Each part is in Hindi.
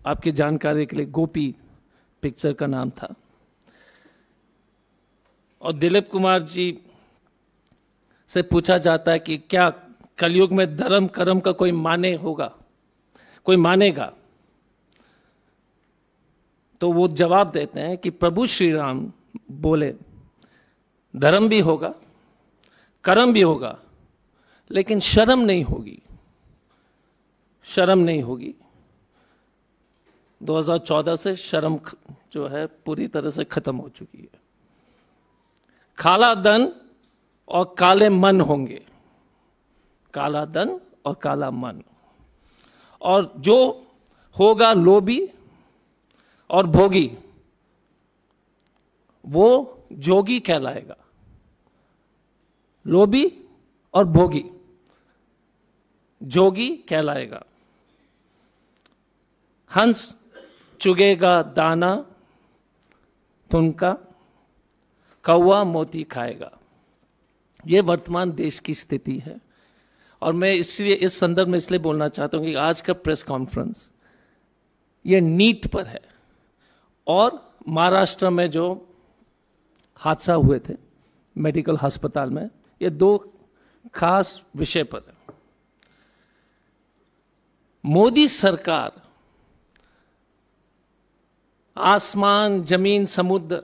आपकी जानकारी के लिए गोपी पिक्चर का नाम था। और दिलीप कुमार जी से पूछा जाता है कि क्या कलयुग में धर्म कर्म का कोई मानेगा, तो वो जवाब देते हैं कि प्रभु श्री राम बोले धर्म भी होगा, कर्म भी होगा, लेकिन शर्म नहीं होगी। 2014 से शर्म जो है पूरी तरह से खत्म हो चुकी है। काला धन और काले मन होंगे, काला धन और काला मन, और जो होगा लोभी और भोगी वो जोगी कहलाएगा। लोभी और भोगी जोगी कहलाएगा। हंस चुगेगा दाना तुनका, कौवा मोती खाएगा। यह वर्तमान देश की स्थिति है। और मैं इसलिए इस संदर्भ में इसलिए बोलना चाहता हूं कि आज का प्रेस कॉन्फ्रेंस ये नीट पर है और महाराष्ट्र में जो हादसा हुए थे मेडिकल अस्पताल में, ये दो खास विषय पर है। मोदी सरकार आसमान, जमीन, समुद्र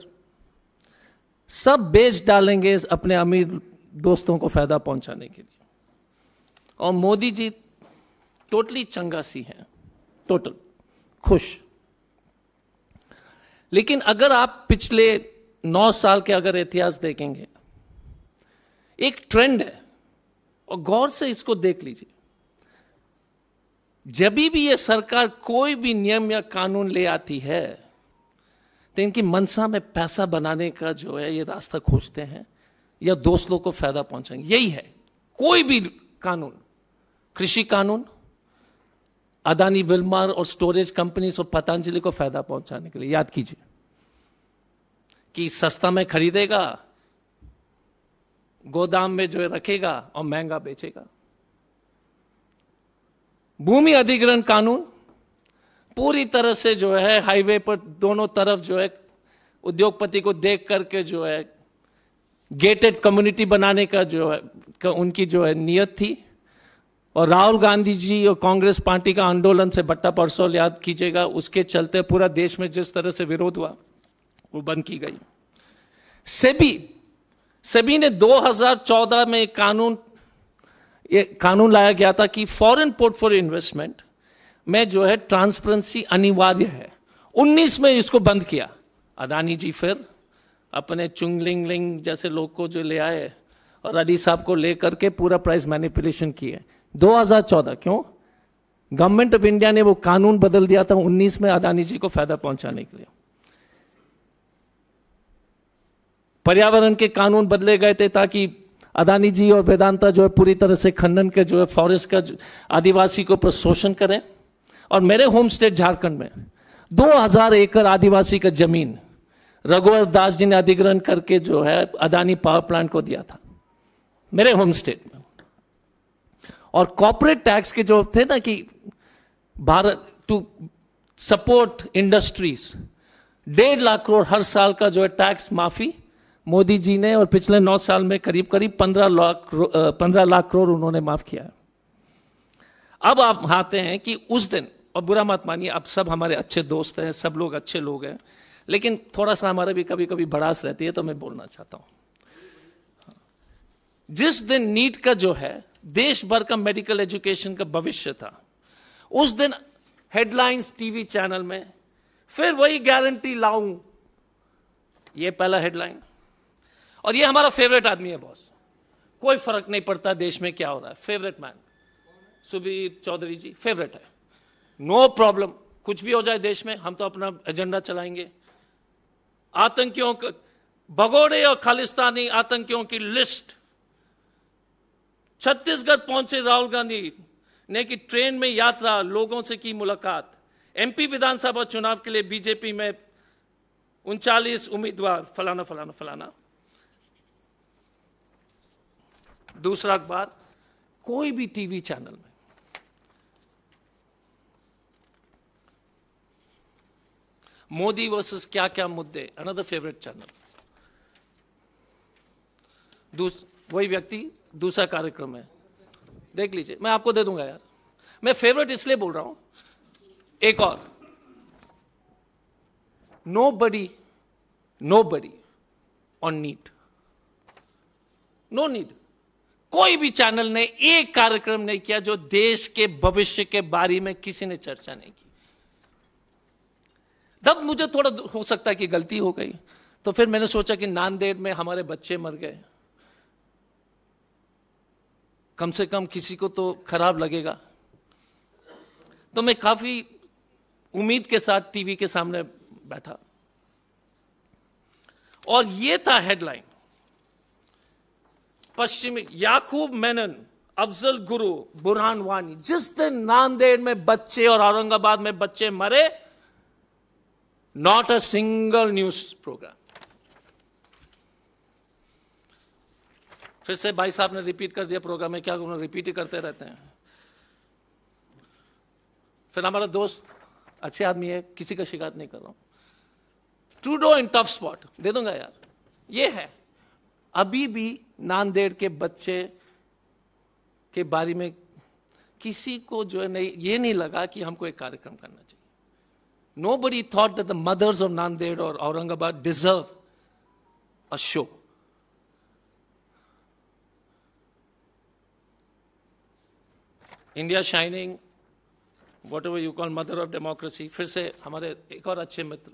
सब बेच डालेंगे अपने अमीर दोस्तों को फायदा पहुंचाने के लिए। और मोदी जी टोटली चंगासी हैं, टोटल खुश। लेकिन अगर आप पिछले 9 साल के अगर इतिहास देखेंगे, एक ट्रेंड है, और गौर से इसको देख लीजिए। जब भी ये सरकार कोई भी नियम या कानून ले आती है तो इनकी मनसा में पैसा बनाने का जो है ये रास्ता खोजते हैं या दोस्त लोग को फायदा पहुंचाएंगे। यही है कोई भी कानून, कृषि कानून, अदानी विल्मार और स्टोरेज कंपनीज और पतंजलि को फायदा पहुंचाने के लिए। याद कीजिए कि सस्ता में खरीदेगा, गोदाम में जो है रखेगा और महंगा बेचेगा। भूमि अधिग्रहण कानून पूरी तरह से जो है हाईवे पर दोनों तरफ जो है उद्योगपति को देख करके जो है गेटेड कम्युनिटी बनाने का जो है उनकी जो है नियत थी। और राहुल गांधी जी और कांग्रेस पार्टी का आंदोलन से भट्टा परसोल याद कीजिएगा, उसके चलते पूरा देश में जिस तरह से विरोध हुआ वो बंद की गई। सेबी ने 2014 में एक कानून लाया गया था कि फॉरेन पोर्टफोलियो इन्वेस्टमेंट में जो है ट्रांसपेरेंसी अनिवार्य है। 19 में इसको बंद किया। अदानी जी फिर अपने चुंगलिंग जैसे लोग को जो ले आए और अली साहब को लेकर के पूरा प्राइस मैनिपुलेशन किए। 2014 क्यों? गवर्नमेंट ऑफ इंडिया ने वो कानून बदल दिया था 19 में अदानी जी को फायदा पहुंचाने के लिए। पर्यावरण के कानून बदले गए थे ताकि अदानी जी और वेदांता जो है पूरी तरह से खनन के जो है फॉरेस्ट का आदिवासी को शोषण करें। और मेरे होम स्टेट झारखंड में 2000 एकड़ आदिवासी का जमीन रघुवर दास जी ने अधिग्रहण करके जो है अदानी पावर प्लांट को दिया था मेरे होम स्टेट में। और कॉर्पोरेट टैक्स के जो थे ना कि Bharat to support industries 1.5 lakh crore हर साल का जो है टैक्स माफी मोदी जी ने, और पिछले 9 साल में करीब 15 लाख करोड़ उन्होंने माफ किया है। अब आप आते हैं कि उस दिन, और बुरा मत मानिए, अब सब हमारे अच्छे दोस्त हैं, सब लोग अच्छे लोग हैं, लेकिन थोड़ा सा हमारे भी कभी कभी भड़ास रहती है, तो मैं बोलना चाहता हूं। जिस दिन नीट का जो है देश भर का मेडिकल एजुकेशन का भविष्य था, उस दिन हेडलाइंस टीवी चैनल में फिर वही गारंटी लाऊं, ये पहला हेडलाइन। और ये हमारा फेवरेट आदमी है बॉस, कोई फर्क नहीं पड़ता देश में क्या हो रहा है, फेवरेट मैन सुबीर चौधरी जी फेवरेट है, नो प्रॉब्लम, कुछ भी हो जाए देश में हम तो अपना एजेंडा चलाएंगे। आतंकियों के भगोड़े और खालिस्तानी आतंकियों की लिस्ट। छत्तीसगढ़ पहुंचे राहुल गांधी ने की ट्रेन में यात्रा, लोगों से की मुलाकात। एमपी विधानसभा चुनाव के लिए बीजेपी में 39 उम्मीदवार, फलाना फलाना फलाना। दूसरा अखबार, कोई भी टीवी चैनल में मोदी वर्सेस क्या क्या मुद्दे, अनदर फेवरेट चैनल। वही व्यक्ति, दूसरा कार्यक्रम है, देख लीजिए, मैं आपको दे दूंगा यार, मैं फेवरेट इसलिए बोल रहा हूं। एक और, nobody on NEET, no need. कोई भी चैनल ने एक कार्यक्रम नहीं किया जो देश के भविष्य के बारे में किसी ने चर्चा नहीं की। तब मुझे थोड़ा हो सकता है कि गलती हो गई, तो फिर मैंने सोचा कि नांदेड़ में हमारे बच्चे मर गए, कम से कम किसी को तो खराब लगेगा। तो मैं काफी उम्मीद के साथ टीवी के सामने बैठा और यह था हेडलाइन, पश्चिमी याकूब मेनन, अफजल गुरु, बुरहान वानी। जिस दिन नांदेड़ में बच्चे और औरंगाबाद में बच्चे मरे, not a single news programme. फिर से भाई साहब ने रिपीट कर दिया प्रोग्राम में, क्या उन्होंने रिपीट ही करते रहते हैं। फिर हमारा दोस्त अच्छे आदमी है, किसी का शिकायत नहीं कर रहा हूं, ट्रूडो इन टफ स्पॉट, दे दूंगा यार। ये है, अभी भी नांदेड़ के बच्चे के बारे में किसी को जो है नहीं, ये नहीं लगा कि हमको एक कार्यक्रम करना चाहिए। Nobody thought that the mothers of Nanded or Aurangabad deserve a show. India Shining, whatever you call mother of democracy, फिर से हमारे एक और अच्छे मित्र,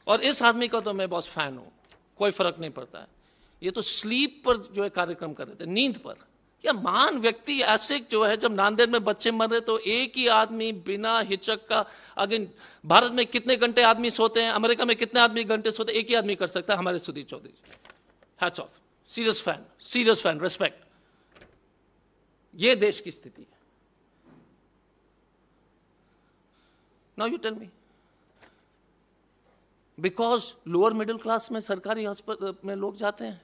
और इस आदमी का तो मैं बहुत फैन हूं, कोई फर्क नहीं पड़ता है। ये तो स्लीप पर जो है कार्यक्रम कर रहे थे, नींद पर। या महान व्यक्ति ऐसे जो है, जब नांदेड़ में बच्चे मर रहे तो एक ही आदमी बिना हिचक का, अगेन भारत में कितने घंटे आदमी सोते हैं, अमेरिका में कितने आदमी घंटे सोते हैं, एक ही आदमी कर सकता है, हमारे Sudhir Chaudhary. Hats off, serious fan, respect. ये देश की स्थिति है। Now you tell me, because lower middle class में सरकारी अस्पताल में लोग जाते हैं,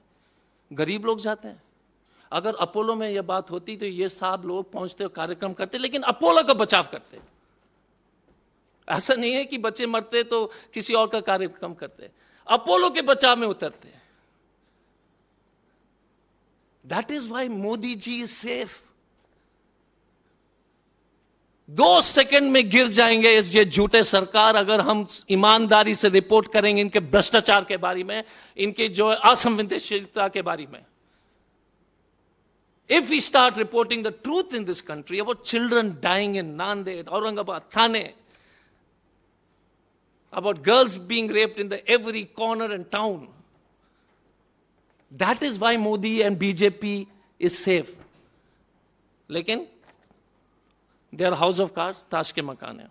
गरीब लोग जाते हैं। अगर अपोलो में यह बात होती तो ये साहब लोग पहुंचते, कार्यक्रम करते, लेकिन अपोलो का बचाव करते। ऐसा नहीं है कि बच्चे मरते तो किसी और का कार्यक्रम करते, अपोलो के बचाव में उतरते। That is why Modi ji is safe. 2 second में गिर जाएंगे ये झूठे सरकार, अगर हम ईमानदारी से रिपोर्ट करेंगे इनके भ्रष्टाचार के बारे में, इनके जो असंवेदनशीलता के बारे में। If we start reporting the truth in this country about children dying in Nanded, Aurangabad, Thane, about girls being raped in the every corner and town, that is why Modi and BJP is safe. लेकिन they are house of cards, ताश के मकान है।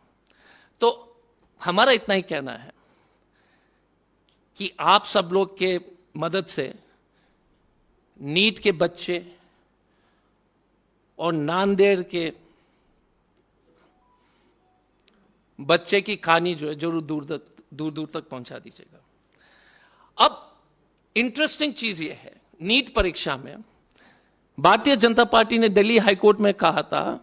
तो हमारा इतना ही कहना है कि आप सब लोग के मदद से नीट के बच्चे और नांदेड़ के बच्चे की कहानी जो है जरूर दूर दूर तक पहुंचा दीजिएगा। अब इंटरेस्टिंग चीज यह है, नीट परीक्षा में भारतीय जनता पार्टी ने दिल्ली हाईकोर्ट में कहा था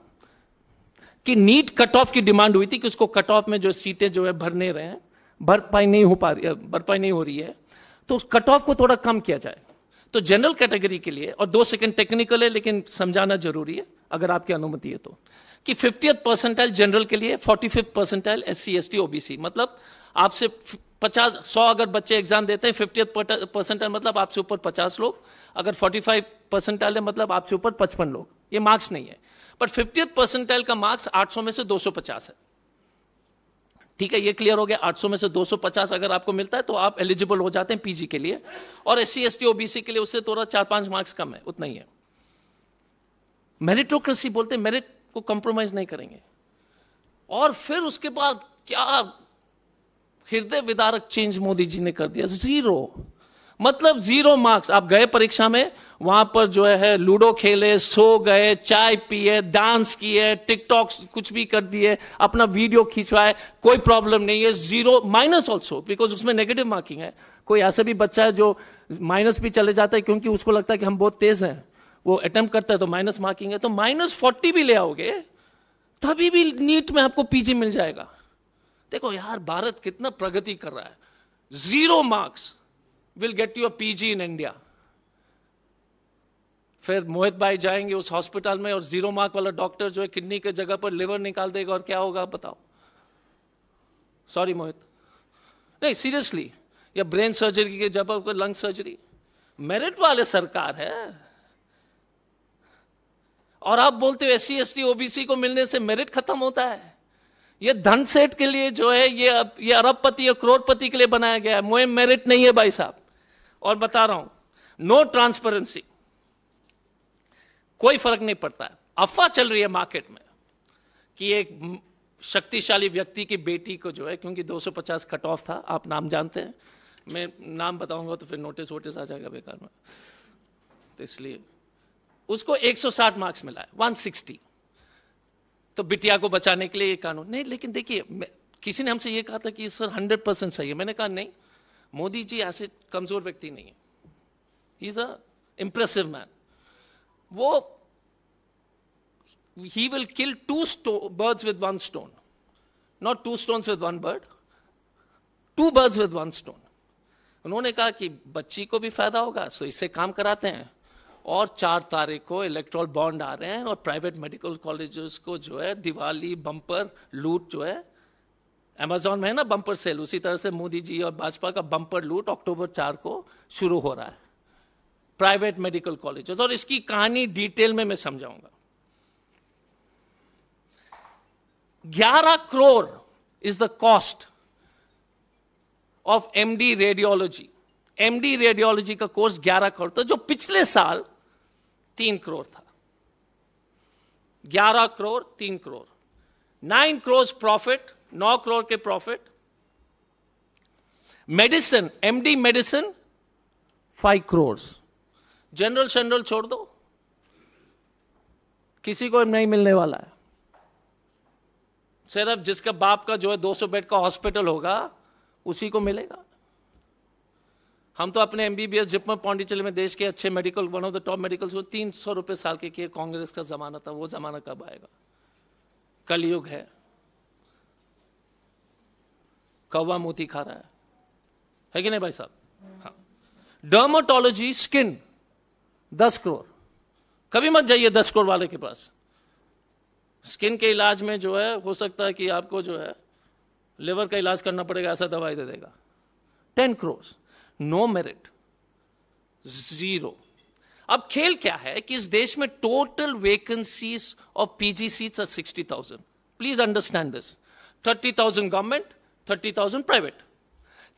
कि नीट कट ऑफ की डिमांड हुई थी कि उसको कट ऑफ में जो सीटें जो है भर नहीं रहे हैं, भरपाई नहीं हो रही है, तो उस कट ऑफ को थोड़ा कम किया जाए। तो जनरल कैटेगरी के लिए, और 2 सेकंड टेक्निकल है लेकिन समझाना जरूरी है अगर आपकी अनुमति है तो, कि 50th परसेंटाइल जनरल के लिए, 45th percentile SC ST OBC। मतलब आपसे 100 अगर बच्चे एग्जाम देते हैं, 50th परसेंटाइल मतलब आपसे ऊपर 50 लोग, अगर 45 परसेंटाइल है मतलब आपसे ऊपर 55 लोग। ये मार्क्स नहीं है, बट 50th परसेंटाइल का मार्क्स 800 में से 250 है। ठीक है, ये क्लियर हो गया। 800 में से 250 अगर आपको मिलता है तो आप एलिजिबल हो जाते हैं पीजी के लिए, और SC ST OBC के लिए उससे थोड़ा 4-5 मार्क्स कम है, उतना ही है। मेरिटोक्रेसी बोलते हैं, मेरिट को कंप्रोमाइज नहीं करेंगे। और फिर उसके बाद क्या हृदय विदारक चेंज मोदी जी ने कर दिया, 0, मतलब 0 मार्क्स। आप गए परीक्षा में, वहां पर जो है लूडो खेले, सो गए, चाय पिए, डांस किए, टिकटॉक कुछ भी कर दिए, अपना वीडियो खिंचवाए, कोई प्रॉब्लम नहीं है। 0 माइनस ऑल्सो, बिकॉज उसमें नेगेटिव मार्किंग है। कोई ऐसा भी बच्चा है जो माइनस भी चले जाता है क्योंकि उसको लगता है कि हम बहुत तेज हैं, वो अटेम्प्ट करता है तो माइनस मार्किंग है, तो -40 भी ले आओगे तभी भी नीट में आपको पीजी मिल जाएगा। देखो यार, भारत कितना प्रगति कर रहा है। 0 marks will get you a PG in India. फिर मोहित भाई जाएंगे उस हॉस्पिटल में और 0 मार्क वाला डॉक्टर जो है किडनी के जगह पर लिवर निकाल देगा, और क्या होगा आप बताओ। सॉरी मोहित, नहीं सीरियसली, या ब्रेन सर्जरी के जगह पर लंग सर्जरी। मेरिट वाले सरकार है, और आप बोलते हो SC ST OBC को मिलने से मेरिट खत्म होता है। ये धन सेठ के लिए जो है, ये अरबपति या करोड़पति के लिए बनाया गया है, मुझे मेरिट नहीं है भाई साहब। और बता रहा हूं, नो ट्रांसपेरेंसी, कोई फर्क नहीं पड़ता है। अफवाह चल रही है मार्केट में कि एक शक्तिशाली व्यक्ति की बेटी को जो है, क्योंकि 250 कट ऑफ था, आप नाम जानते हैं, मैं नाम बताऊंगा तो फिर नोटिस वोटिस आ जाएगा बेकार में, तो इसलिए उसको 160 मार्क्स मिला है, 160। तो बिटिया को बचाने के लिए ये कानून नहीं। लेकिन देखिए, किसी ने हमसे ये कहा था कि सर 100% सही है। मैंने कहा नहीं, मोदी जी ऐसे कमजोर व्यक्ति नहीं है, he is a impressive man. वो he will kill 2 birds with 1 stone, not 2 stones with 1 bird, 2 birds with 1 stone। उन्होंने कहा कि बच्ची को भी फायदा होगा, सो इससे काम कराते हैं, और 4 तारीख को इलेक्ट्रल बॉन्ड आ रहे हैं, और प्राइवेट मेडिकल कॉलेजेस को जो है दिवाली बम्पर लूट जो है, अमेजॉन में है ना बम्पर सेल, उसी तरह से मोदी जी और भाजपा का बम्पर लूट अक्टूबर 4 को शुरू हो रहा है प्राइवेट मेडिकल कॉलेजेस। और इसकी कहानी डिटेल में मैं समझाऊंगा। 11 crore is the cost of MD radiology. MD radiology का कोर्स 11 करोड़ था, जो पिछले साल 3 करोड़ था। 11 करोड़ 3 करोड़, 9 करोड़ प्रॉफिट, 9 करोड़ के profit. Medicine, MD medicine 5 crore. General छोड़ दो, किसी को नहीं मिलने वाला है। सिर्फ जिसका बाप का जो है 200 बेड का हॉस्पिटल होगा उसी को मिलेगा। हम तो अपने MBBS जिपमर पौंडीचेरी में देश के अच्छे medical, one of the top medicals, 300 रुपए साल के किए। कांग्रेस का जमाना था, वो जमाना कब आएगा? कलयुग है, कौवा मोती खा रहा है कि नहीं भाई साहब? हाँ। Dermatology, skin 10 crore. कभी मत जाइए 10 करोड़ वाले के पास। स्किन के इलाज में जो है, हो सकता है कि आपको जो है लिवर का इलाज करना पड़ेगा, ऐसा दवाई दे देगा। 10 करोड़, नो मेरिट, 0। अब खेल क्या है कि इस देश में total vacancies of PG seats are 60,000। Please understand this. 30,000 government, 30,000 private.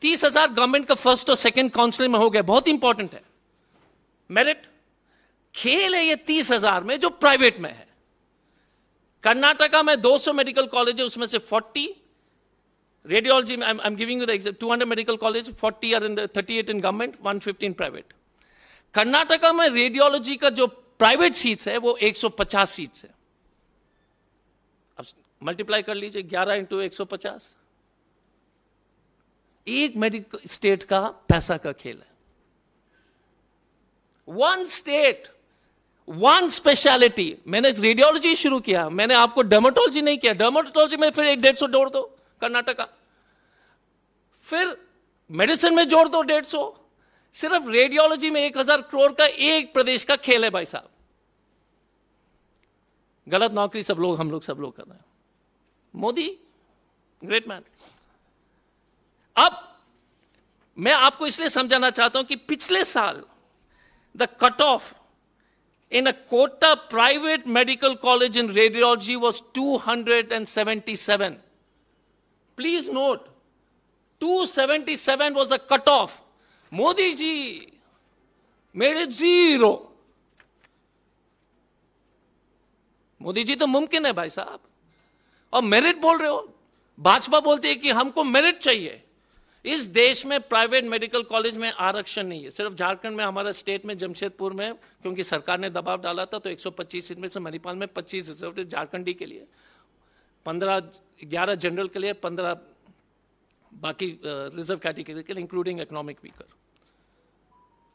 30,000 government का फर्स्ट और सेकंड काउंसिलिंग में हो गया, बहुत इंपॉर्टेंट है। मेरिट खेल है ये 30,000 में जो प्राइवेट में है। कर्नाटका में 200 मेडिकल कॉलेज है, उसमें से 40 रेडियोलॉजी में, I am giving you the example, 200 medical college, 40 are in the 38 in government, 115 private. Karnataka में रेडियोलॉजी का जो प्राइवेट सीट्स है वो 150 सीट्स है। अब मल्टीप्लाई कर लीजिए, 11 इंटू 150, एक मेडिकल स्टेट का पैसा का खेल है। 1 स्टेट, 1 स्पेशलिटी। मैंने रेडियोलॉजी शुरू किया, मैंने आपको डर्मेटोलॉजी नहीं किया। डर्मेटोलॉजी में फिर 150 जोड़ दो कर्नाटका, फिर मेडिसिन में जोड़ दो 150। सिर्फ रेडियोलॉजी में 1000 करोड़ का एक प्रदेश का खेल है भाई साहब। गलत नौकरी सब लोग, हम लोग सब लोग कर रहे हैं। Modi great man. अब मैं आपको इसलिए समझाना चाहता हूं कि पिछले साल the cut off in a Kota private medical college in radiology was 277. Please note, 277 was the cutoff. Modi ji made it 0. Modi ji तो मुमकिन है भाई साहब। और मेरिट बोल रहे हो, भाजपा बोलती है कि हमको मेरिट चाहिए। इस देश में प्राइवेट मेडिकल कॉलेज में आरक्षण नहीं है। सिर्फ झारखंड में, हमारा स्टेट में, जमशेदपुर में, क्योंकि सरकार ने दबाव डाला था तो 125 सीट में से मणिपाल में 25 रिजर्व झारखंडी के लिए, 11 जनरल के लिए, 15 बाकी रिजर्व कैटेगरी के लिए, including economic weaker.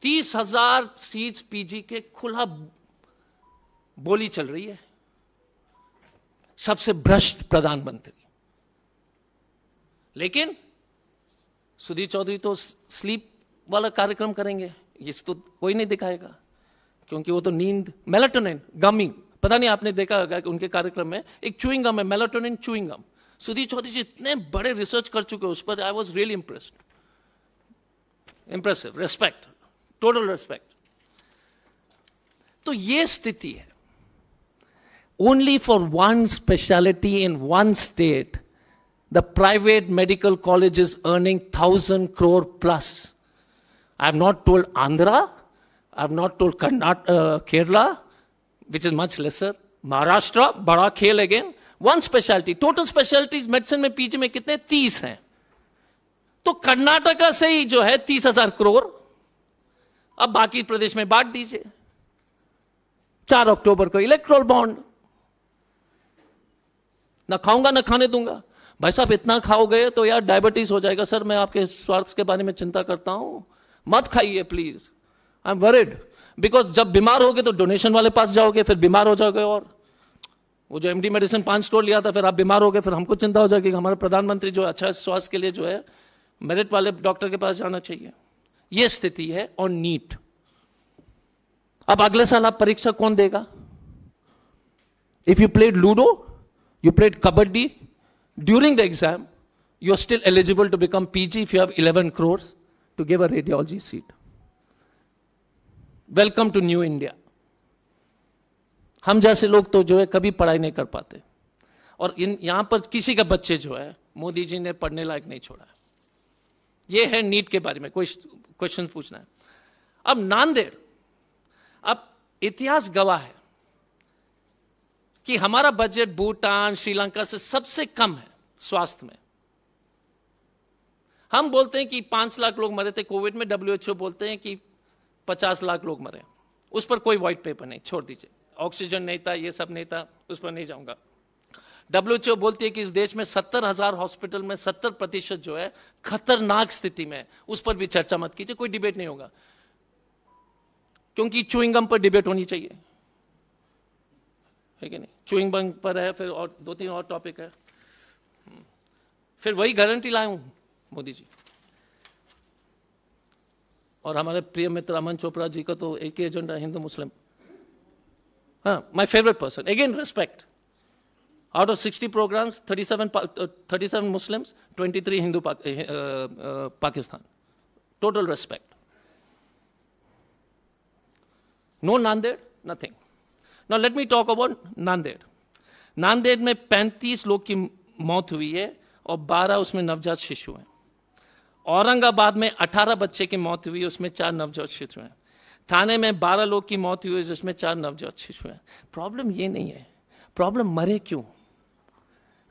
30,000 seats PG के खुला बोली चल रही है। सबसे भ्रष्ट प्रधानमंत्री। लेकिन सुधीर चौधरी तो स्लीप वाला कार्यक्रम करेंगे, ये तो कोई नहीं दिखाएगा, क्योंकि वो तो नींद, मेलाटोनिन गमी, पता नहीं आपने देखा होगा कि उनके कार्यक्रम में एक चूइंग गम है, मेलाटोनिन चूइंग गम। सुधीर चौधरी जी इतने बड़े रिसर्च कर चुके उस पर, I was really impressive, respect, total respect. तो ये स्थिति है। Only for one speciality in one state the private medical college is earning 1,000 crore plus. I have not told Andhra, I have not told Kerala, which is much lesser. Maharashtra, bada khel again. One specialty. Total specialties medicine में पीजी में कितने? 30 हैं। तो कर्नाटका से ही जो है 30,000 करोड़, अब बाकी प्रदेश में बांट दीजिए। 4 अक्टूबर को इलेक्ट्रोल बॉन्ड, ना खाऊंगा ना खाने दूंगा। भाई साहब इतना खाओगे तो यार डायबिटीज हो जाएगा। सर मैं आपके स्वास्थ्य के बारे में चिंता करता हूं, मत खाइए please, I am worried. Because जब बीमार होगे तो डोनेशन वाले पास जाओगे, फिर बीमार हो जाओगे, और वो जो एमडी मेडिसिन 5 करोड़ लिया था, फिर आप बीमार हो गए, फिर हमको चिंता हो जाएगी कि हमारे प्रधानमंत्री जो अच्छा स्वास्थ्य के लिए जो है मेरिट वाले डॉक्टर के पास जाना चाहिए। यह स्थिति है। और नीट, अब अगले साल आप परीक्षा कौन देगा? If you played ludo, you played kabaddi, during the exam, you are still eligible to become PG if you have 11 crores to give a radiology seat. Welcome to New India. हम जैसे लोग तो जो है कभी पढ़ाई नहीं कर पाते, और यहां पर किसी का बच्चे जो है मोदी जी ने पढ़ने लायक नहीं छोड़ा है। ये है नीट के बारे में कोई क्वेश्चन पूछना है। अब नांदेड़, अब इतिहास गवाह है कि हमारा बजट भूटान, श्रीलंका से सबसे कम है स्वास्थ्य में। हम बोलते हैं कि 5 लाख लोग मरे थे कोविड में, WHO बोलते हैं कि 50 लाख लोग मरे। उस पर कोई व्हाइट पेपर नहीं, छोड़ दीजिए। ऑक्सीजन नहीं था, ये सब नहीं था, उस पर नहीं जाऊंगा। WHO बोलती है कि इस देश में 70,000 हॉस्पिटल में 70% जो है खतरनाक स्थिति में, उस पर भी चर्चा मत कीजिए, कोई डिबेट नहीं होगा, क्योंकि चुइंगम पर डिबेट होनी चाहिए, है कि नहीं? चुइंग गम पर है, फिर और 2-3 और टॉपिक है। फिर वही गारंटी लाए हूं मोदी जी, और हमारे प्रिय मित्र अमन चोपड़ा जी का तो एक ही एजेंडा, हिंदू मुस्लिम। हाँ, my favourite person, again respect. Out of 60 programmes 37 Muslims, 23 Hindu Pakistan, total respect. No Nanded, nothing. Now let me talk about Nanded. Nanded में 35 लोग की मौत हुई है और 12 उसमें नवजात शिशु हैं। औरंगाबाद में 18 बच्चे की मौत हुई है, उसमें 4 नवजात शिशु हैं। थाने में 12 लोग की मौत हुई है, जिसमें 4 नवजात शिशु हैं। प्रॉब्लम ये नहीं है, प्रॉब्लम मरे क्यों?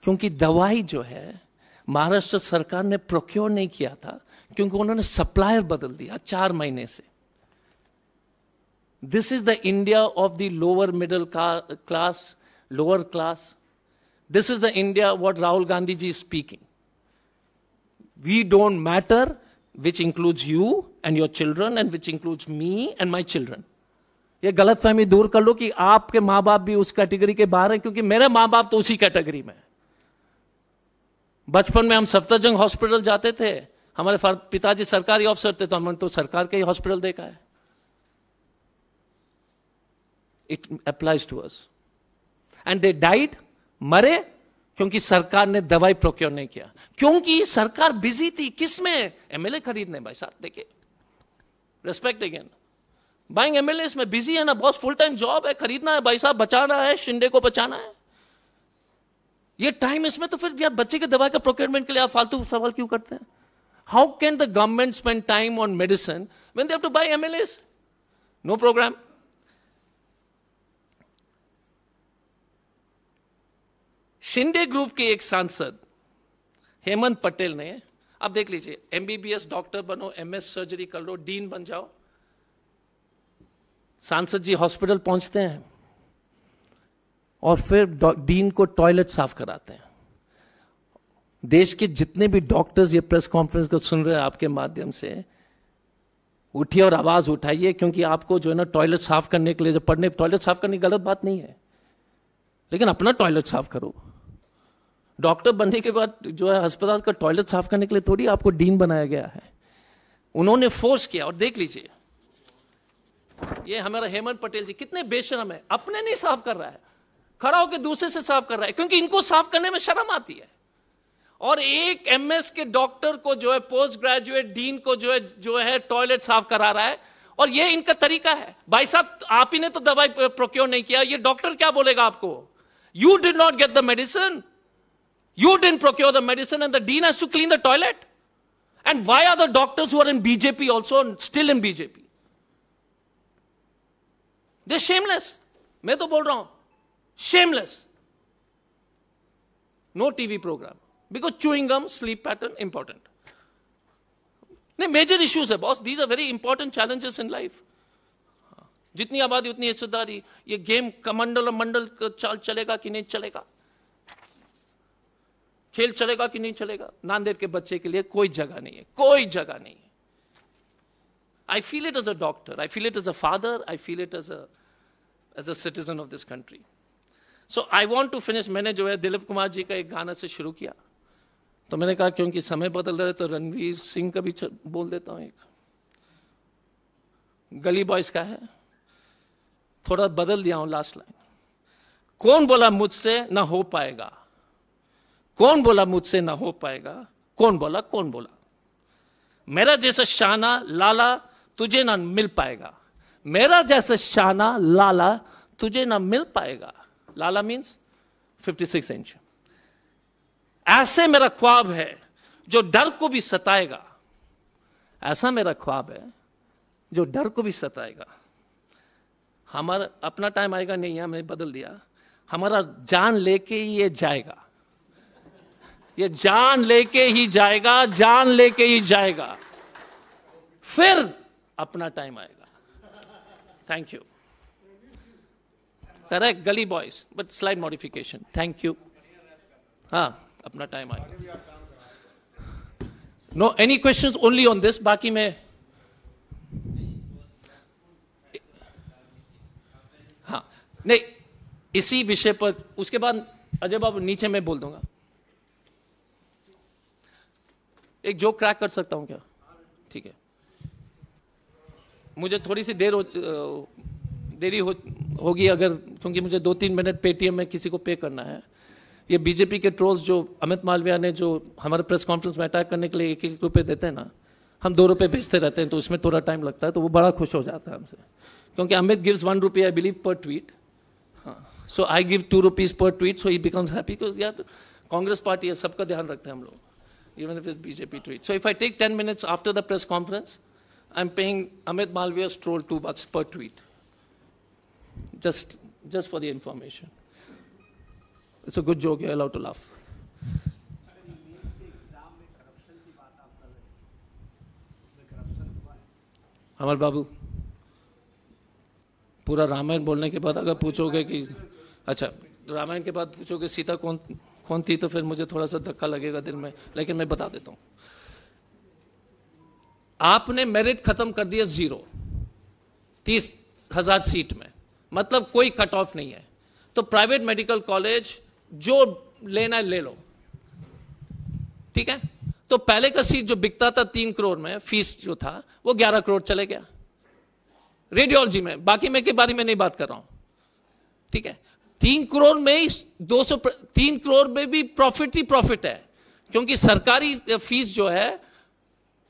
क्योंकि दवाई जो है महाराष्ट्र सरकार ने प्रोक्योर नहीं किया था, क्योंकि उन्होंने सप्लायर बदल दिया 4 महीने से। This is the India of the lower middle class, lower class. This is the India what Rahul Gandhi ji is speaking. We don't matter, which includes you and your children, and which includes me and my children. ये गलतफहमी दूर कर लो कि आपके माँ बाप भी उस कैटेगरी के बाहर हैं, क्योंकि मेरे माँ बाप तो उसी कैटेगरी में है। बचपन में हम सफदरजंग हॉस्पिटल जाते थे, हमारे पिताजी सरकारी अफसर थे, तो हमने तो सरकार के ही हॉस्पिटल देखा है। It applies to us. And they died, मरे, क्योंकि सरकार ने दवाई प्रोक्योर नहीं किया, क्योंकि सरकार बिजी थी किसमें? एमएलए खरीदने। भाई साहब देखिए, रेस्पेक्ट अगेन, बाइंग एमएलए में बिजी है ना बॉस, फुल टाइम जॉब है, खरीदना है भाई साहब, बचाना है, शिंदे को बचाना है। ये टाइम इसमें, तो फिर यार बच्चे के दवाई का प्रोक्योरमेंट के लिए आप फालतू सवाल क्यों करते हैं? How can the government spend time on medicine when they have to buy MLA? No programme. Shinde group के एक सांसद हेमंत पटेल ने, अब देख लीजिए, एमबीबीएस डॉक्टर बनो, एमएस सर्जरी कर लो, डीन बन जाओ। सांसद जी हॉस्पिटल पहुंचते हैं और फिर डीन को टॉयलेट साफ कराते हैं। देश के जितने भी डॉक्टर्स ये प्रेस कॉन्फ्रेंस को सुन रहे हैं आपके माध्यम से, उठिए और आवाज उठाइए, क्योंकि आपको जो है ना टॉयलेट साफ करने के लिए, जो पढ़ने, टॉयलेट साफ करने की गलत बात नहीं है, लेकिन अपना टॉयलेट साफ करो। डॉक्टर बनने के बाद जो है अस्पताल का टॉयलेट साफ करने के लिए थोड़ी आपको डीन बनाया गया है, उन्होंने फोर्स किया। और देख लीजिए ये हमारा हेमंत पटेल जी कितने बेशरम है, अपने नहीं साफ कर रहा है, खड़ा होकर दूसरे से साफ कर रहा है, क्योंकि इनको साफ करने में शर्म आती है। और एक एमएस के डॉक्टर को जो है, पोस्ट ग्रेजुएट डीन को जो है टॉयलेट साफ करा रहा है, और ये इनका तरीका है। भाई साहब आप ही ने तो दवाई प्रोक्योर नहीं किया, ये डॉक्टर क्या बोलेगा आपको? You did not get the medicine, you didn't procure the medicine, and the dean has to clean the toilet. And why are the doctors who are in BJP also still in BJP? They're shameless. मैं तो बोल रहा हूं shameless. No TV program because chewing gum, sleep pattern important. नहीं, major issues है boss. These are very important challenges in life. जितनी आबादी उतनी हिस्सेदारी। ये गेम कमंडल और मंडल चाल चलेगा कि नहीं चलेगा, खेल चलेगा कि नहीं चलेगा, नांदेड़ के बच्चे के लिए कोई जगह नहीं है, कोई जगह नहीं है। I feel it as a doctor, I feel it as a father, I feel it as a citizen of this country. So I want to finish. मैंने जो है दिलीप कुमार जी का एक गाना से शुरू किया, तो मैंने कहा क्योंकि समय बदल रहे तो रणवीर सिंह का भी बोल देता हूं। एक गली बॉयज का है, थोड़ा बदल दिया हूं लास्ट लाइन। कौन बोला मुझसे ना हो पाएगा, कौन बोला मुझसे ना हो पाएगा, कौन बोला, कौन बोला मेरा जैसा शाना लाला तुझे ना मिल पाएगा, मेरा जैसा शाना लाला तुझे ना मिल पाएगा। लाला मीन्स 56 इंच। ऐसे मेरा ख्वाब है जो डर को भी सताएगा, ऐसा मेरा ख्वाब है जो डर को भी सताएगा। हमारा अपना टाइम आएगा नहीं है, हमने बदल दिया, हमारा जान लेके ही ये जाएगा, ये जान लेके ही जाएगा, जान लेके ही जाएगा, फिर अपना टाइम आएगा। Thank you. करेक्ट, गली boys but slide modification. Thank you. हाँ, अपना टाइम आएगा। No any questions only on this. बाकी मैं हाँ नहीं, इसी विषय पर उसके बाद अजय बाबू नीचे मैं बोल दूंगा। एक जोक क्रैक कर सकता हूं क्या? ठीक है। मुझे थोड़ी सी देरी होगी अगर, क्योंकि मुझे 2-3 मिनट पेटीएम में किसी को पे करना है। ये बीजेपी के ट्रोल्स जो अमित मालविया ने जो हमारे प्रेस कॉन्फ्रेंस में अटैक करने के लिए 1-1 रुपए देते हैं ना, हम 2 रुपए भेजते रहते हैं, तो उसमें थोड़ा टाइम लगता है, तो वो बड़ा खुश हो जाता है हमसे, क्योंकि अमित गिव्स 1 रुपया आई बिलीव पर ट्वीट। हाँ, so I give 2 rupees per tweet, so he becomes happy, because यार कांग्रेस पार्टी है, सबका ध्यान रखते हैं हम लोग, even if it's BJP tweet. So if I take 10 minutes after the press conference, I'm paying Amit Malviya's troll $2 per tweet. Just for the information. It's a good joke, you're allowed to laugh. अमर बाबू, पूरा रामायण बोलने के बाद अगर पूछोगे कि अच्छा, रामायण के बाद पूछोगे सीता कौन थी, तो फिर मुझे थोड़ा सा धक्का लगेगा दिल में, लेकिन मैं बता देता हूं। आपने मेरिट खत्म कर दिया 0, 30,000 सीट में, मतलब कोई कट ऑफ नहीं है, तो प्राइवेट मेडिकल कॉलेज जो लेना है ले लो, ठीक है। तो पहले का सीट जो बिकता था 3 करोड़ में, फीस जो था वो 11 करोड़ चले गया रेडियोलॉजी में, बाकी मैं के बारे में नहीं बात कर रहा हूं, ठीक है। 3 करोड़ में 3 करोड़ में भी प्रॉफिट ही प्रॉफिट है, क्योंकि सरकारी फीस जो है,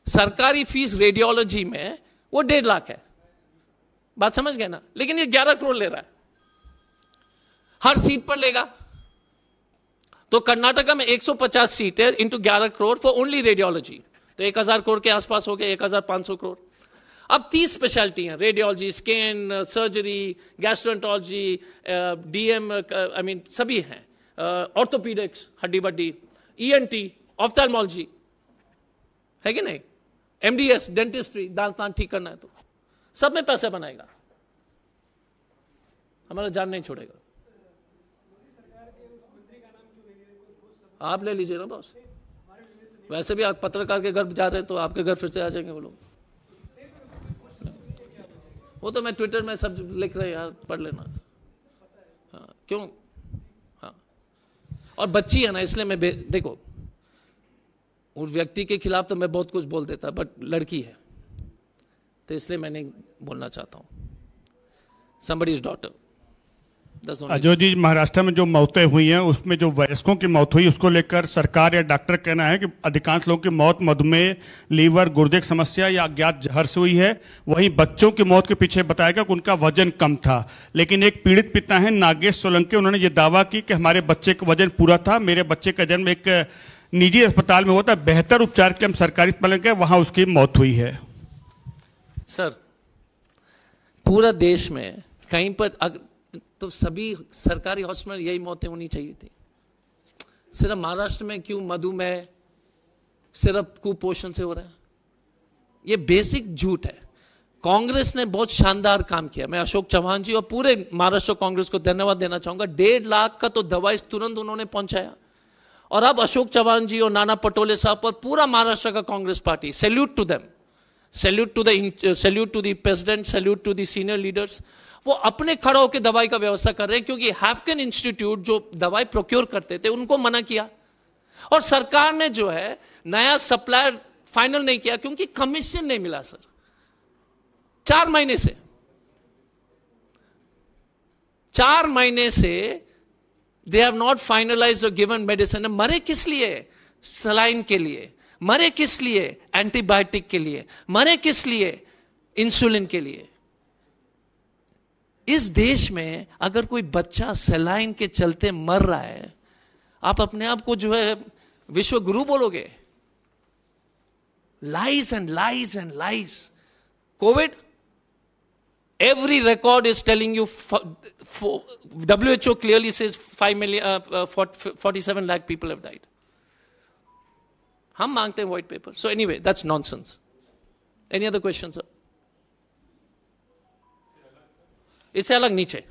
सरकारी फीस रेडियोलॉजी में वो 1.5 लाख है, बात समझ गए ना। लेकिन ये 11 करोड़ ले रहा है, हर सीट पर लेगा। तो कर्नाटका में 150 सीट है into 11 crore for only radiology, तो 1000 करोड़ के आसपास हो गए, 1500 करोड़। अब 30 स्पेशलिटी हैं, radiology, skin surgery, gastroenterology, DM, I mean सभी हैं, ऑर्थोपीडिक्स हड्डी बड्डी, ईएनटी, ऑफ्थेल्मोलॉजी है कि नहीं, एमडीएस डेंटिस्ट्री, दांत तांत ठीक करना है, तो सब में पैसे बनाएगा, हमारा जान नहीं छोड़ेगा। आप ले लीजिए ना बॉस, वैसे भी आप पत्रकार के घर जा रहे हैं तो आपके घर फिर से आ जाएंगे वो लोग, वो तो मैं ट्विटर में सब लिख रहे हैं यार, पढ़ लेना। हाँ, क्यों और बच्ची है ना, इसलिए मैं देखो, उस व्यक्ति के खिलाफ तो मैं बहुत कुछ बोल देता, बट लड़की है तो इसलिए मैं नहीं बोलना चाहता हूं. Somebody's daughter. अजय जी, महाराष्ट्र में जो मौतें हुई हैं उसमें जो वयस्कों की मौत हुई उसको लेकर सरकार या डॉक्टर कहना है कि अधिकांश लोगों की मौत मधुमेह, लीवर, गुर्दे की समस्या या अज्ञात जहर से हुई है. वहीं बच्चों की मौत के पीछे बताया गया कि उनका वजन कम था. लेकिन एक पीड़ित पिता हैं नागेश सोलंकी, उन्होंने ये दावा की कि हमारे बच्चे का वजन पूरा था, मेरे बच्चे का जन्म एक निजी अस्पताल में हुआ था, बेहतर उपचार के हम सरकारी अस्पताल में गए, वहां उसकी मौत हुई है. सर, पूरा देश में कहीं पर तो सभी सरकारी हॉस्पिटल यही मौतें होनी चाहिए थी. सिर्फ महाराष्ट्र में क्यों मधुमेह, सिर्फ कुपोषण से हो रहा है? ये बेसिक झूठ है. कांग्रेस ने बहुत शानदार काम किया. मैं अशोक चव्हाण जी और पूरे महाराष्ट्र कांग्रेस को धन्यवाद देना चाहूंगा. 1.5 लाख का तो दवाई तुरंत उन्होंने पहुंचाया. और अब अशोक चव्हाण जी और नाना पटोले साहब और पूरा महाराष्ट्र का Congress party, salute to them, salute to the president, salute to the senior leaders. वो अपने खड़ा होकर दवाई का व्यवस्था कर रहे हैं, क्योंकि हैफकिन इंस्टीट्यूट जो दवाई प्रोक्योर करते थे उनको मना किया. और सरकार ने जो है नया सप्लायर फाइनल नहीं किया क्योंकि कमीशन नहीं मिला. सर, 4 महीने से दे हैव नॉट फाइनलाइज्ड और गिवन मेडिसिन. मरे किस लिए? सलाइन के लिए. मरे किस लिए? एंटीबायोटिक के लिए. मरे किस लिए? इंसुलिन के लिए. इस देश में अगर कोई बच्चा सलाइन के चलते मर रहा है, आप अपने आप को जो है विश्व गुरु बोलोगे? Lies and lies and lies. Covid, every record is telling you, WHO clearly says 47 lakh people have died. हम मांगते हैं white paper. So anyway, that's nonsense. Any other question sir? इससे अलग नीचे,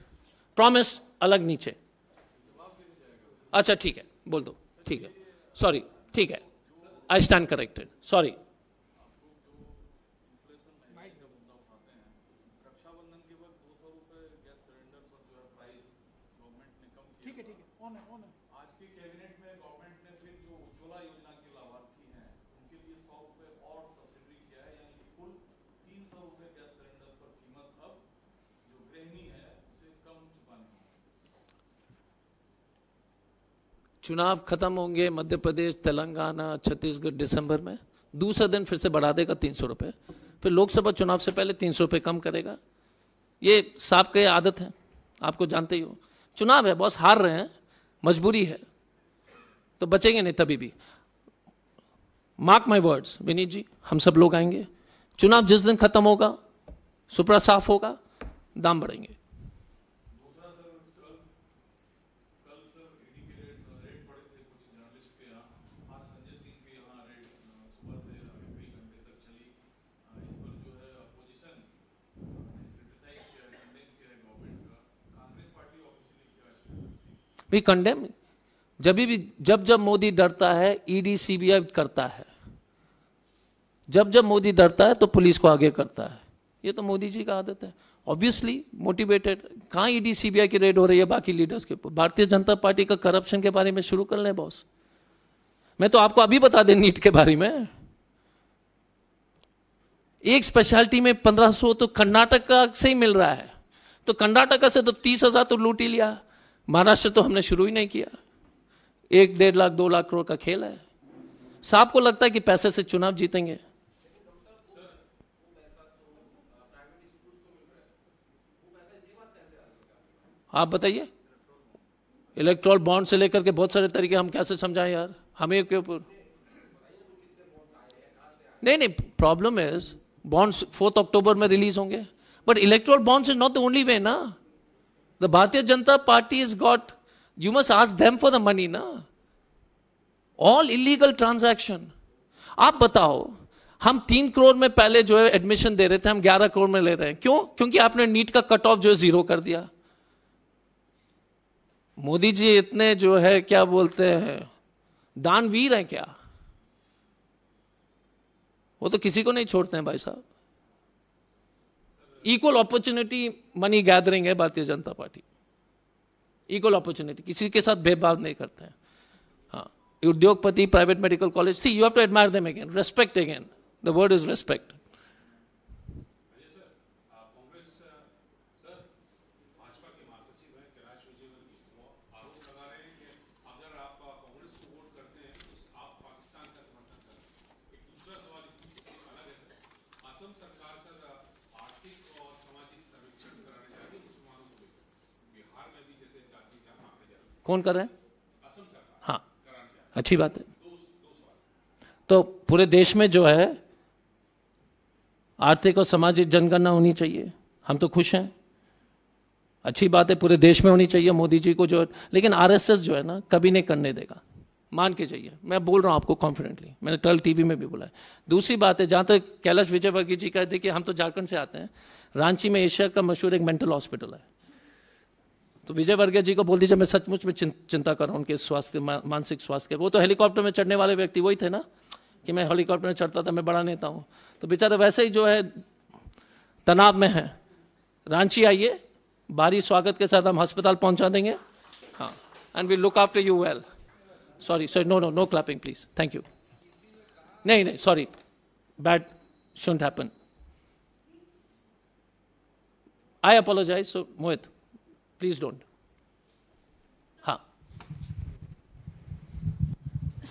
प्रॉमिस अलग नीचे. अच्छा ठीक है, बोल दो. ठीक है, सॉरी, ठीक है, आई स्टैंड करेक्टेड, सॉरी. चुनाव खत्म होंगे मध्य प्रदेश, तेलंगाना, छत्तीसगढ़ दिसंबर में. दूसरा दिन फिर से बढ़ा देगा 300 रुपये. फिर लोकसभा चुनाव से पहले 300 रुपये कम करेगा. ये साहब की आदत है, आपको जानते ही हो. चुनाव है बॉस, हार रहे हैं, मजबूरी है, तो बचेंगे नहीं तभी भी. मार्क माई वर्ड्स विनीत जी, हम सब लोग आएंगे. चुनाव जिस दिन खत्म होगा, सुपड़ा साफ होगा, दाम बढ़ेंगे. भी कंडेम. जब मोदी डरता है, ईडी सीबीआई करता है. जब मोदी डरता है तो पुलिस को आगे करता है. ये तो मोदी जी का आदत है. Obviously motivated. कहां ईडी सीबीआई की रेड हो रही है बाकी लीडर्स के ऊपर? भारतीय जनता पार्टी का करप्शन के बारे में शुरू कर लें बॉस. मैं तो आपको अभी बता दें नीट के बारे में. एक स्पेशलिटी में 1500 तो कर्नाटक से ही मिल रहा है. तो कर्नाटक से तो 30,000 तो लूट ही लिया. महाराष्ट्र तो हमने शुरू ही नहीं किया. 1-1.5 लाख 2 लाख करोड़ का खेल है. साहब को लगता है कि पैसे से चुनाव जीतेंगे. आप बताइए. इलेक्ट्रॉल बॉन्ड से लेकर के बहुत सारे तरीके हम कैसे समझाएं यार, हमें के ऊपर. नहीं, प्रॉब्लम इज बॉन्ड्स 4 अक्टूबर में रिलीज होंगे, but electoral bonds is not the only way ना. The Bharatiya Janata Party has got, you must ask them for the money na. All illegal transaction. आप बताओ, हम 3 करोड़ में पहले जो है एडमिशन दे रहे थे, हम 11 करोड़ में ले रहे हैं. क्यों? क्योंकि आपने नीट का कट ऑफ जो है 0 कर दिया. मोदी जी इतने जो है क्या बोलते हैं, दानवीर हैं क्या? वो तो किसी को नहीं छोड़ते हैं भाई साहब. इक्वल अपॉर्चुनिटी मनी गैदरिंग है Bharatiya Janata party. Equal opportunity, किसी के साथ भेदभाव नहीं करते हैं. Udyogpati, private medical college. See, you have to admire them again. Respect again. The word is respect. कौन कर रहे हैं? हाँ, अच्छी बात है. तो पूरे देश में जो है आर्थिक और सामाजिक जनगणना होनी चाहिए. हम तो खुश हैं, अच्छी बात है, पूरे देश में होनी चाहिए. मोदी जी को जो, लेकिन आरएसएस जो है ना कभी नहीं करने देगा, मान के चाहिए. मैं बोल रहा हूं आपको कॉन्फिडेंटली, मैंने कल टीवी में भी बोला है. दूसरी बात है, जहां तक कैलाश विजयवर्गीय जी कहते हैं कि हम तो झारखंड से आते हैं, रांची में एशिया का मशहूर एक मेंटल हॉस्पिटल है. तो विजयवर्गीय जी को बोल दीजिए मैं सचमुच में चिंता कर रहा हूं उनके स्वास्थ्य, मानसिक स्वास्थ्य के. वो तो हेलीकॉप्टर में चढ़ने वाले व्यक्ति वही थे ना, कि मैं हेलीकॉप्टर में चढ़ता था, मैं बड़ा नेता हूं. तो बेचारे वैसे ही जो है तनाव में है. रांची आइए, भारी स्वागत के साथ हम अस्पताल पहुंचा देंगे. हाँ, and we look after you well. Sorry, no clapping please. Thank you. नहीं, sorry, bad shouldn't happen. I apologise. So Mohit, please don't. Ha.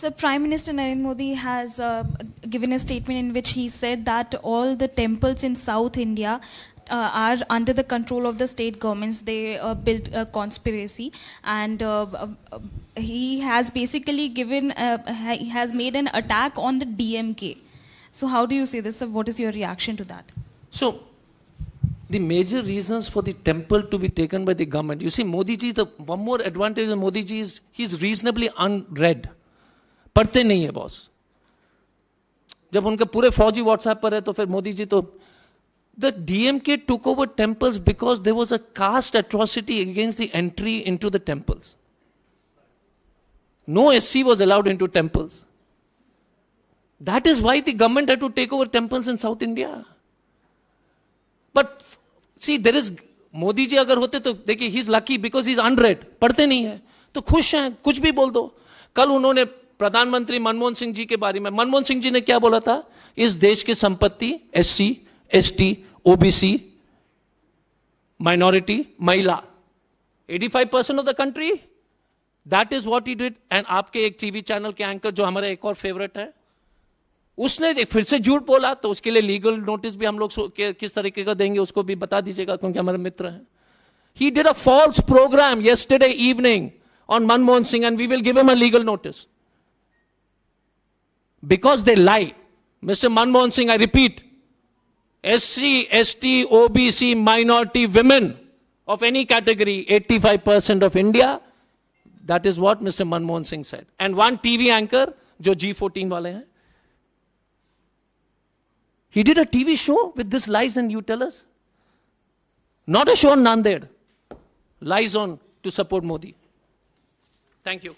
So Prime Minister Narendra Modi has given a statement in which he said that all the temples in South India are under the control of the state governments. They built a conspiracy, and he has basically given, he has made an attack on the DMK. So how do you see this? What is your reaction to that? So, the major reasons for the temple to be taken by the government. You see, Modi ji, the one more advantage of Modi ji is he's reasonably unread. पढ़ते नहीं है बॉस. जब उनके पूरे फौजी व्हाट्सएप पर है तो फिर मोदी जी तो. The DMK took over temples because there was a caste atrocity against the entry into the temples. No SC was allowed into temples. That is why the government had to take over temples in South India. But see, there is, Modi ji अगर होते तो देखिए, he is lucky because he is unread, पढ़ते नहीं है, तो खुश हैं, कुछ भी बोल दो. कल उन्होंने प्रधानमंत्री मनमोहन सिंह जी के बारे में, मनमोहन सिंह जी ने क्या बोला था? इस देश की संपत्ति SC, ST, OBC, माइनॉरिटी, महिला, 85% of the country. That is what he did. And आपके एक टीवी चैनल के एंकर जो हमारा एक और फेवरेट है, उसने फिर से झूठ बोला, तो उसके लिए लीगल नोटिस भी हम लोग किस तरीके का देंगे उसको भी बता दीजिएगा, क्योंकि हमारे मित्र हैं. He did a false program yesterday evening on Manmohan Singh, and we will give him a legal notice. Because they lie. Mr. Manmohan Singh, I repeat, SC, ST, OBC, minority, women of any category, 85% of India. That is what Mr. Manmohan Singh said. And one TV anchor, जो G14 वाले हैं, he did a TV show with this lies, and you tell us? Not a show on Nanded. Lies on to support Modi. Thank you.